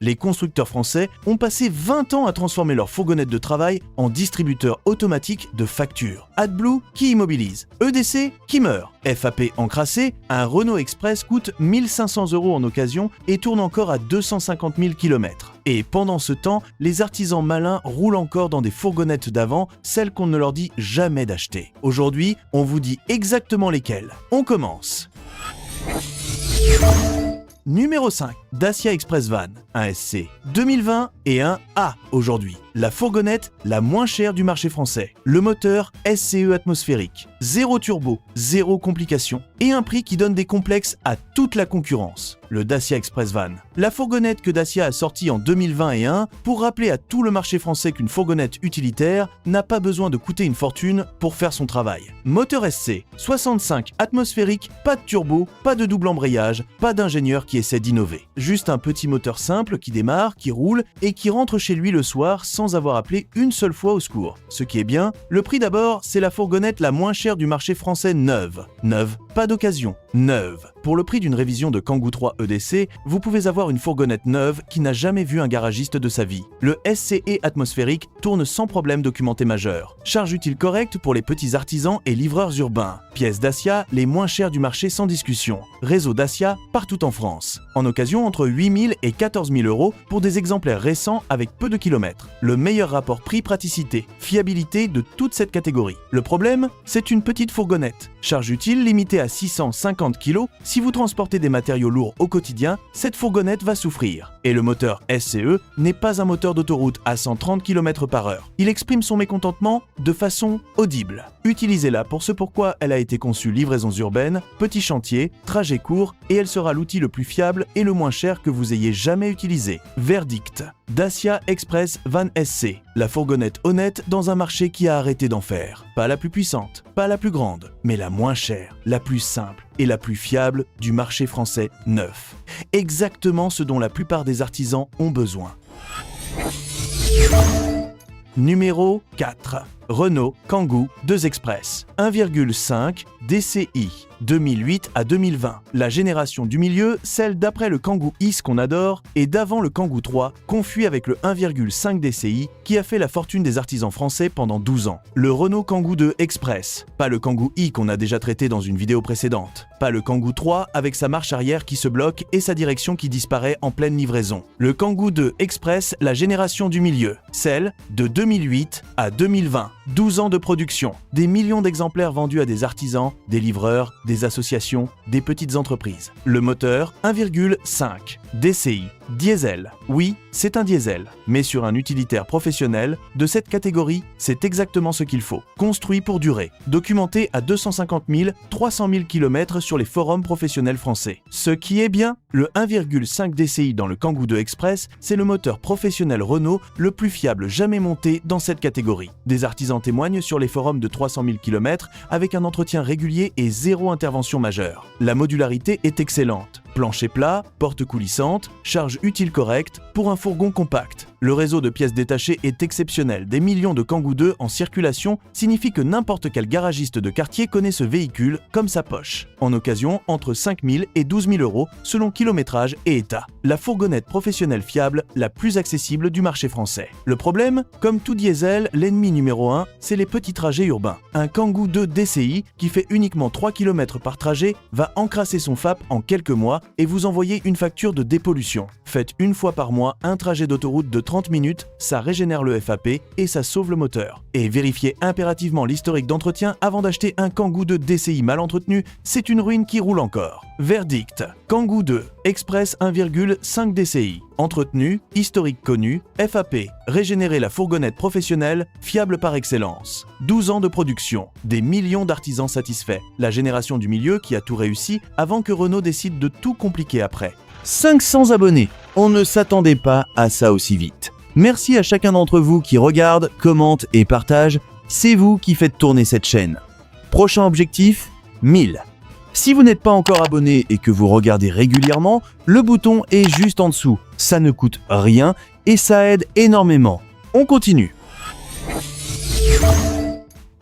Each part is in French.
Les constructeurs français ont passé 20 ans à transformer leurs fourgonnettes de travail en distributeurs automatiques de factures. AdBlue qui immobilise, EDC qui meurt. FAP encrassé, un Renault Express coûte 1 500 € en occasion et tourne encore à 250 000 km. Et pendant ce temps, les artisans malins roulent encore dans des fourgonnettes d'avant, celles qu'on ne leur dit jamais d'acheter. Aujourd'hui, on vous dit exactement lesquelles. On commence. Numéro 5, Dacia Express Van, un SC 2020 et un A aujourd'hui. La fourgonnette la moins chère du marché français. Le moteur SCE atmosphérique, 0 turbo, 0 complications et un prix qui donne des complexes à toute la concurrence. Le Dacia Express Van. La fourgonnette que Dacia a sortie en 2021 pour rappeler à tout le marché français qu'une fourgonnette utilitaire n'a pas besoin de coûter une fortune pour faire son travail. Moteur SC, 65 atmosphérique, pas de turbo, pas de double embrayage, pas d'ingénieur qui essaie d'innover. Juste un petit moteur simple qui démarre, qui roule et qui rentre chez lui le soir sans avoir appelé une seule fois au secours. Ce qui est bien, le prix d'abord, c'est la fourgonnette la moins chère du marché français neuve. Neuve, pas d'occasion, neuve. Pour le prix d'une révision de Kangoo 3 EDC, vous pouvez avoir une fourgonnette neuve qui n'a jamais vu un garagiste de sa vie. Le SCE atmosphérique tourne sans problème documenté majeur. Charge utile correcte pour les petits artisans et livreurs urbains. Pièces Dacia, les moins chères du marché sans discussion. Réseau Dacia partout en France. En occasion, entre 8 000 et 14 000 € pour des exemplaires récents avec peu de kilomètres. Le meilleur rapport prix-praticité, fiabilité de toute cette catégorie. Le problème, c'est une petite fourgonnette. Charge utile limitée à 650 kg. Si vous transportez des matériaux lourds au quotidien, cette fourgonnette va souffrir. Et le moteur SCE n'est pas un moteur d'autoroute à 130 km/h. Il exprime son mécontentement de façon audible. Utilisez-la pour ce pourquoi elle a été conçue livraisons urbaines, petits chantiers, trajets courts et elle sera l'outil le plus fiable et le moins cher que vous ayez jamais utilisé. Verdict. Dacia Express Van SC, la fourgonnette honnête dans un marché qui a arrêté d'en faire. Pas la plus puissante, pas la plus grande, mais la moins chère, la plus simple et la plus fiable du marché français neuf. Exactement ce dont la plupart des artisans ont besoin. Numéro 4. Renault Kangoo 2 Express 1,5 DCI 2008 à 2020. La génération du milieu, celle d'après le Kangoo Is qu'on adore et d'avant le Kangoo 3, confus avec le 1,5 DCI qui a fait la fortune des artisans français pendant 12 ans. Le Renault Kangoo 2 Express, pas le Kangoo I qu'on a déjà traité dans une vidéo précédente. Pas le Kangoo 3 avec sa marche arrière qui se bloque et sa direction qui disparaît en pleine livraison. Le Kangoo 2 Express, la génération du milieu, celle de 2008 à 2020. 12 ans de production, des millions d'exemplaires vendus à des artisans, des livreurs, des associations, des petites entreprises. Le moteur 1,5 DCI, diesel. Oui, c'est un diesel, mais sur un utilitaire professionnel de cette catégorie, c'est exactement ce qu'il faut. Construit pour durer, documenté à 250 000, 300 000 km sur les forums professionnels français. Ce qui est bien, le 1,5 DCI dans le Kangoo 2 Express, c'est le moteur professionnel Renault le plus fiable jamais monté dans cette catégorie. Des artisans témoignent sur les forums de 300 000 km avec un entretien régulier et zéro intervention majeure. La modularité est excellente. Plancher plat, porte coulissante, charge utile correcte pour un fourgon compact. Le réseau de pièces détachées est exceptionnel. Des millions de Kangoo 2 en circulation signifie que n'importe quel garagiste de quartier connaît ce véhicule comme sa poche. En occasion, entre 5 000 et 12 000 € selon kilométrage et état. La fourgonnette professionnelle fiable, la plus accessible du marché français. Le problème, comme tout diesel, l'ennemi numéro 1, c'est les petits trajets urbains. Un Kangoo 2 DCI qui fait uniquement 3 km par trajet va encrasser son FAP en quelques mois et vous envoyer une facture de dépollution. Faites une fois par mois un trajet d'autoroute de 30 minutes, ça régénère le FAP et ça sauve le moteur. Et vérifiez impérativement l'historique d'entretien avant d'acheter un Kangoo 2 DCI mal entretenu, c'est une ruine qui roule encore. Verdict. Kangoo 2 Express 1,5 DCI. Entretenu, historique connu, FAP, régénérer la fourgonnette professionnelle, fiable par excellence. 12 ans de production, des millions d'artisans satisfaits. La génération du milieu qui a tout réussi avant que Renault décide de tout compliquer après. 500 abonnés, on ne s'attendait pas à ça aussi vite. Merci à chacun d'entre vous qui regarde, commente et partage, c'est vous qui faites tourner cette chaîne. Prochain objectif, 1000. Si vous n'êtes pas encore abonné et que vous regardez régulièrement, le bouton est juste en dessous. Ça ne coûte rien et ça aide énormément. On continue.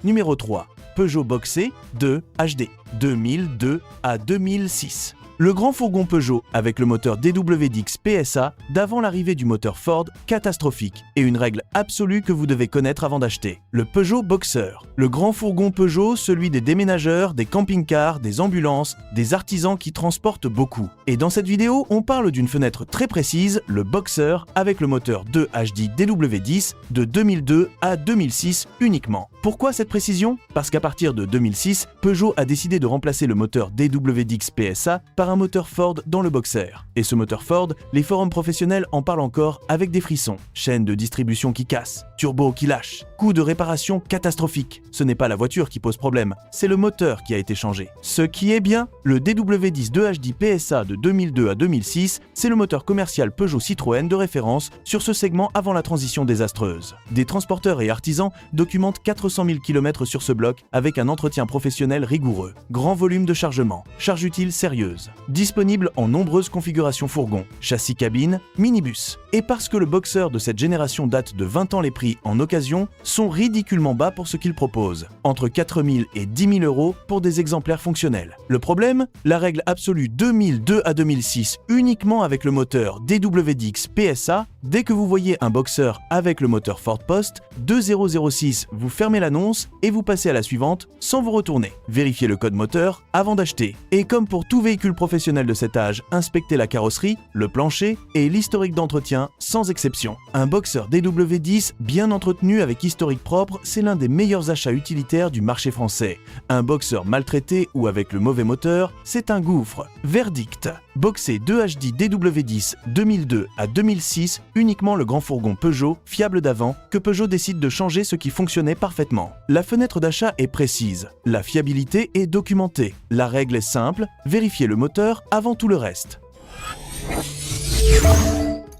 Numéro 3. Peugeot Boxer 2 HD 2002 à 2006. Le grand fourgon Peugeot avec le moteur DWD-X PSA d'avant l'arrivée du moteur Ford catastrophique et une règle absolue que vous devez connaître avant d'acheter. Le Peugeot Boxer. Le grand fourgon Peugeot, celui des déménageurs, des camping-cars, des ambulances, des artisans qui transportent beaucoup. Et dans cette vidéo, on parle d'une fenêtre très précise, le Boxer avec le moteur 2HD DW10 de 2002 à 2006 uniquement. Pourquoi cette précision? Parce qu'à partir de 2006, Peugeot a décidé de remplacer le moteur DWD-X PSA par un moteur Ford dans le Boxer. Et ce moteur Ford, les forums professionnels en parlent encore avec des frissons. Chaîne de distribution qui casse, turbo qui lâche, coût de réparation catastrophique. Ce n'est pas la voiture qui pose problème, c'est le moteur qui a été changé. Ce qui est bien, le DW10 2HD PSA de 2002 à 2006, c'est le moteur commercial Peugeot Citroën de référence sur ce segment avant la transition désastreuse. Des transporteurs et artisans documentent 400 000 km sur ce bloc avec un entretien professionnel rigoureux. Grand volume de chargement, charge utile sérieuse. Disponible en nombreuses configurations fourgon, châssis cabine, minibus. Et parce que le Boxer de cette génération date de 20 ans, les prix en occasion sont ridiculement bas pour ce qu'ils proposent. Entre 4 000 et 10 000 euros pour des exemplaires fonctionnels. Le problème? La règle absolue 2002 à 2006 uniquement avec le moteur DWD-X PSA. Dès que vous voyez un Boxer avec le moteur Ford Post 2006, vous fermez l'annonce et vous passez à la suivante sans vous retourner. Vérifiez le code moteur avant d'acheter. Et comme pour tout véhicule professionnel de cet âge, inspectez la carrosserie, le plancher et l'historique d'entretien sans exception. Un Boxer DW10 bien entretenu avec historique propre, c'est l'un des meilleurs achats utilitaires du marché français. Un Boxer maltraité ou avec le mauvais moteur, c'est un gouffre. Verdict. Boxer 2HD DW10 2002 à 2006, uniquement le grand fourgon Peugeot, fiable d'avant, que Peugeot décide de changer ce qui fonctionnait parfaitement. La fenêtre d'achat est précise, la fiabilité est documentée, la règle est simple, vérifiez le moteur avant tout le reste.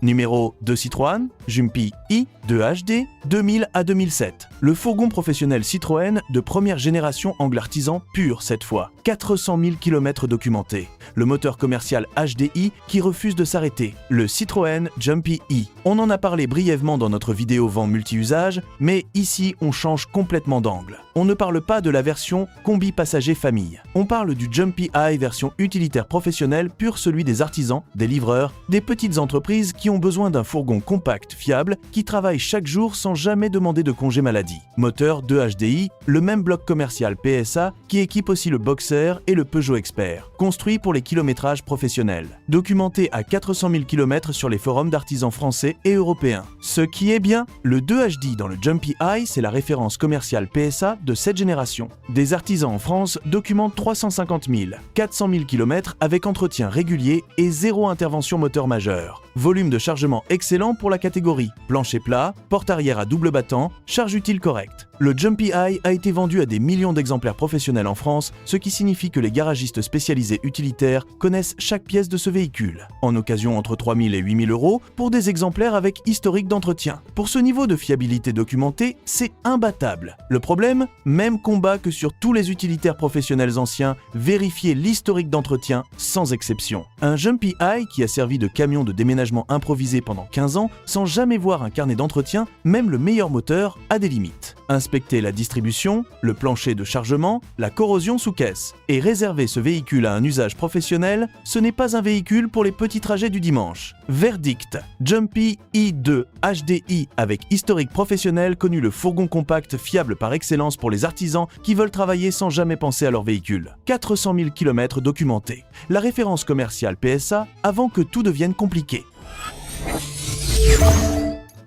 Numéro 2 Citroën, Jumpy i 2HD 2000 à 2007. Le fourgon professionnel Citroën de première génération angle artisan pur cette fois. 400 000 km documentés. Le moteur commercial HDI qui refuse de s'arrêter. Le Citroën Jumpy i. On en a parlé brièvement dans notre vidéo vent multi-usage, mais ici on change complètement d'angle. On ne parle pas de la version combi passager famille. On parle du Jumpy i version utilitaire professionnelle pur, celui des artisans, des livreurs, des petites entreprises qui ont besoin d'un fourgon compact, fiable, qui travaille chaque jour sans jamais demander de congé maladie. Moteur 2HDI, le même bloc commercial PSA qui équipe aussi le Boxer et le Peugeot Expert, construit pour les kilométrages professionnels. Documenté à 400 000 km sur les forums d'artisans français et européens. Ce qui est bien, le 2HD dans le Jumpy i, c'est la référence commerciale PSA de cette génération. Des artisans en France documentent 350 000, 400 000 km avec entretien régulier et zéro intervention moteur majeure. Volume de chargement excellent pour la catégorie, plancher plat, porte arrière à double battant, charge utile correcte. Le Jumpy i a été vendu à des millions d'exemplaires professionnels en France, ce qui signifie que les garagistes spécialisés utilitaires connaissent chaque pièce de ce véhicule. En occasion entre 3 000 et 8 000 euros pour des exemplaires avec historique d'entretien. Pour ce niveau de fiabilité documentée, c'est imbattable. Le problème? Même combat que sur tous les utilitaires professionnels anciens, vérifiez l'historique d'entretien sans exception. Un Jumpy i qui a servi de camion de déménagement improvisé pendant 15 ans sans jamais voir un carnet d'entretien, même le meilleur moteur a des limites. Inspectez la distribution, le plancher de chargement, la corrosion sous caisse. Et réserver ce véhicule à un usage professionnel, ce n'est pas un véhicule pour les petits trajets du dimanche. Verdict. Jumpy i2 HDI avec historique professionnel connu le fourgon compact fiable par excellence pour les artisans qui veulent travailler sans jamais penser à leur véhicule. 400 000 km documentés. La référence commerciale PSA avant que tout devienne compliqué.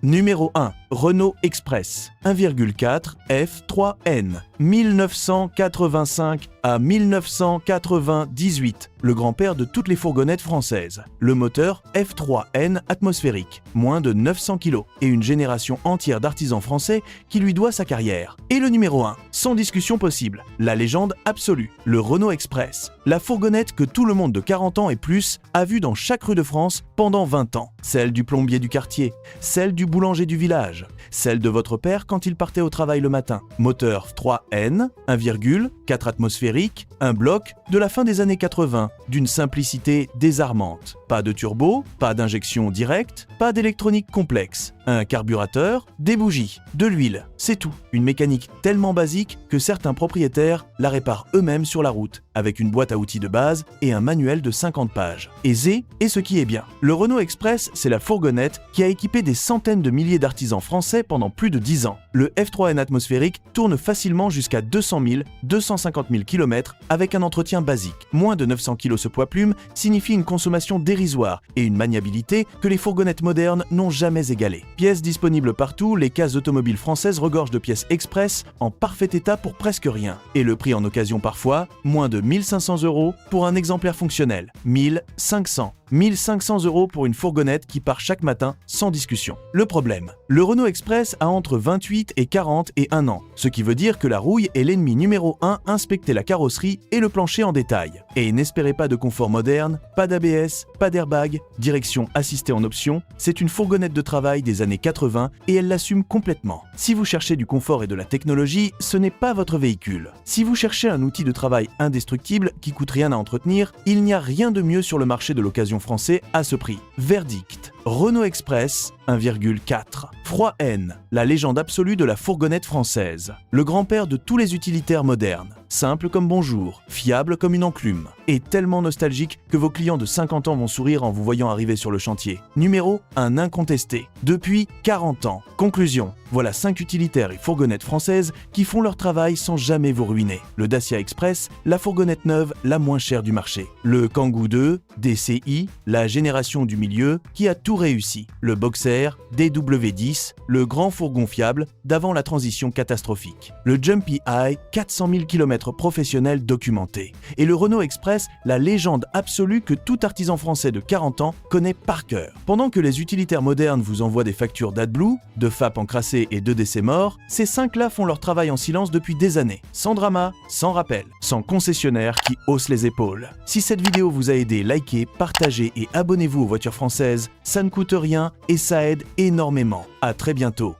Numéro 1. Renault Express 1,4 F3N 1985 à 1998, le grand-père de toutes les fourgonnettes françaises. Le moteur F3N atmosphérique, moins de 900 kg et une génération entière d'artisans français qui lui doit sa carrière. Et le numéro 1, sans discussion possible, la légende absolue, le Renault Express, la fourgonnette que tout le monde de 40 ans et plus a vue dans chaque rue de France pendant 20 ans. Celle du plombier du quartier, celle du boulanger du village, Celle de votre père quand il partait au travail le matin. Moteur 3N, 1,4 atmosphérique, un bloc de la fin des années 80, d'une simplicité désarmante. Pas de turbo, pas d'injection directe, pas d'électronique complexe. Un carburateur, des bougies, de l'huile, c'est tout. Une mécanique tellement basique que certains propriétaires la réparent eux-mêmes sur la route, avec une boîte à outils de base et un manuel de 50 pages. Aisé et ce qui est bien. Le Renault Express, c'est la fourgonnette qui a équipé des centaines de milliers d'artisans français pendant plus de 10 ans. Le F3N atmosphérique tourne facilement jusqu'à 200 000, 250 000 km avec un entretien basique. Moins de 900 kg ce poids-plume signifie une consommation dérisoire et une maniabilité que les fourgonnettes modernes n'ont jamais égalée. Pièces disponibles partout, les cases automobiles françaises regorgent de pièces express en parfait état pour presque rien. Et le prix en occasion parfois, moins de 1 500 € pour un exemplaire fonctionnel. 1 500 € pour une fourgonnette qui part chaque matin sans discussion. Le problème, le Renault Express a entre 28 et 40 et 1 an, ce qui veut dire que la rouille est l'ennemi numéro 1, inspectez la carrosserie et le plancher en détail. Et n'espérez pas de confort moderne, pas d'ABS, pas d'airbag, direction assistée en option, c'est une fourgonnette de travail des années 80 et elle l'assume complètement. Si vous cherchez du confort et de la technologie, ce n'est pas votre véhicule. Si vous cherchez un outil de travail indestructible qui coûte rien à entretenir, il n'y a rien de mieux sur le marché de l'occasion français à ce prix. Verdict. Renault Express 1,4. 3N, la légende absolue de la fourgonnette française. Le grand-père de tous les utilitaires modernes. Simple comme bonjour, fiable comme une enclume. Et tellement nostalgique que vos clients de 50 ans vont sourire en vous voyant arriver sur le chantier. Numéro, un incontesté. Depuis 40 ans. Conclusion, voilà 5 utilitaires et fourgonnettes françaises qui font leur travail sans jamais vous ruiner. Le Dacia Express, la fourgonnette neuve la moins chère du marché. Le Kangoo 2, DCI, la génération du milieu qui a tout réussi. Le Boxer, DW10, le grand fourgon fiable d'avant la transition catastrophique. Le Jumpy High, 400 000 km professionnels documentés. Et le Renault Express, la légende absolue que tout artisan français de 40 ans connaît par cœur. Pendant que les utilitaires modernes vous envoient des factures d'AdBlue, de FAP encrassé et de décès morts, ces 5-là font leur travail en silence depuis des années. Sans drama, sans rappel, sans concessionnaire qui hausse les épaules. Si cette vidéo vous a aidé, likez, partagez et abonnez-vous aux voitures françaises, ça ne coûte rien et ça aide énormément. À très bientôt.